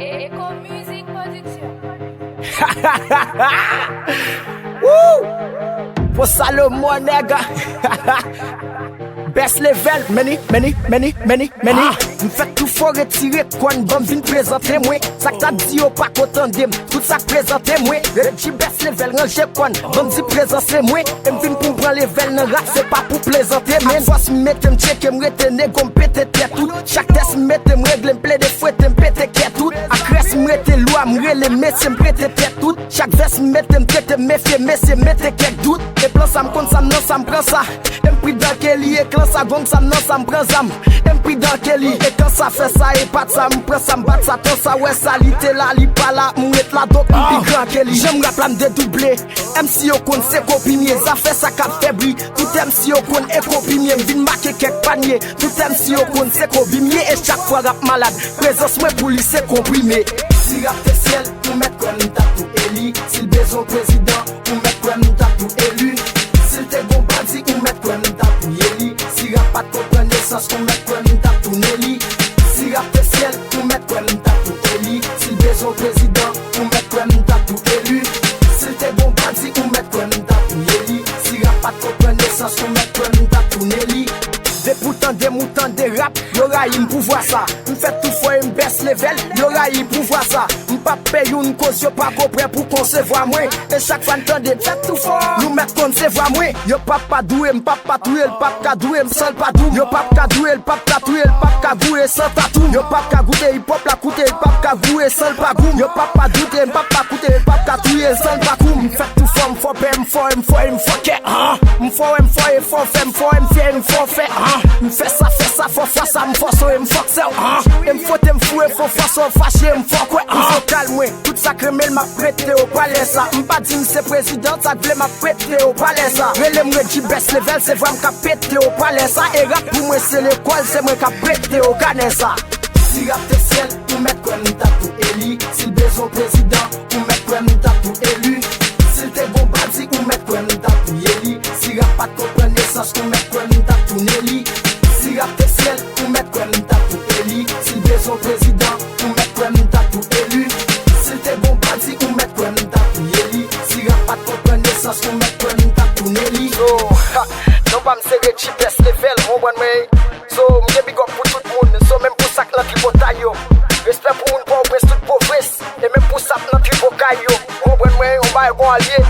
Eco Music Production. Woo! For Salomon, nigga. Best level, many. M'fait tout fort retirer quand bon vin présenter moi. Ça que t'as dit au pas content d'em. Tout ça présenter moi. Le petit best level ranger quand bon dit présenter moi. M'vin pour prendre level nan rap, c'est pas pour plaisanter. Mais force m'mette m'check m'retenir comme péter tête tout. Chaque test m'mette m'règle m'plaide fouet m'péter tête tout. Acresse m'rete loi m'rele métier m'prêter tête tout. Chaque verse m'mette m'traite méfier métier mette quelques doute. Et plan ça m'compte ça non ça m'prend ça. M'pris dans quel lit et quand ça gong ça non ça m'prend ça. M'pris dans quel lit et quand ça fait ça et pas ça m'prend ça m'bat ça tant ça ouais ça li te là li pas là m'rete là donc m'pi grand quel lit. J'aime rap la m'dédoubler. MC yo kon c'est copimier ça fait ça cap faibli. Tout MC yo kon est copimier vinn marquer quelques paniers. Tout MC yo kon c'est copimier et chaque fois rap malade. Présence moi pour lui c'est comprimé. Si rap te ciel pour mettre comme tatou éli. Si le besoin président pour mettre comme tatou élu. Si t'es bon bandit ou mettre comme tatou yeli. Si rap pas de connaissance pour mettre comme tatou Nelly. Si rap te ciel pour mettre comme tatou éli. Si le besoin président pour mettre comme tatou élu. Si t'es bon bandit ou mettre comme tatou yeli. Si rap pas de connaissance pour mettre comme tatou Nelly. Des pourtant des moutons des rap, y'aura y m'pouvoir ça. M'fait tout fois m'baisse level, y'aura y pouvoir ça. M'pas paye une cause, y'a pas prêt pour concevoir moi. Et chaque fois n'tendez, faites tout fort, nous mettre concevoir moi. Y'a pas doué, m'pas patoué, l'pap kadoué, m'sal pas dou. Y'a pas kadoué, l'pap tatoué, l'pap kagoué, sans tatou. Y'a pas kagoué, hip hop la coûté, l'pap kagoué, sans pas goût. Y'a pas douté, m'pas pas coûté, l'pap katoué, sans pas goût. M'fait tout fort, m'fort paix, m'fort qu'est, m'fort fait, m'fait ça, faut faire ça, m'fort ça, m'fort ça, m'fou, faut faire ça, fâché, m'fort quoi, m'fort calme, tout ça crème, m'a prêté au palais ça, m'pas dit c'est président, ça voulait m'a prêté au palais ça, relève moi qui baisse level, c'est vraiment qu'a pété au palais ça, et rap pour moi c'est l'école, c'est moi qu'a prêté au canet ça. Si rap te ciel, pour mettre comme tatou éli, si le besoin président, pour mettre comme tatou élu, si t'es bon bandit, ou mettre comme tatou yeli, si rap pas de connaissance, pour mettre comme tatou Nelly. Si rap te ciel, pour mettre comme tatou éli. Si le besoin président, pour mettre comme tatou élu. Si t'es bon bandit, ou mettre comme tatou yeli. Si rap pas de connaissance, pour mettre comme tatou Nelly. So, non pas m'serrer chi best level, mon bon way. So, m'ge big up pour tout le monde. So, même pour ça que l'autre bataille yo. Respect pour une pauvre, toute pauvresse. Et même pour ça que notre vocal yo. Mon bon way, on va y allier.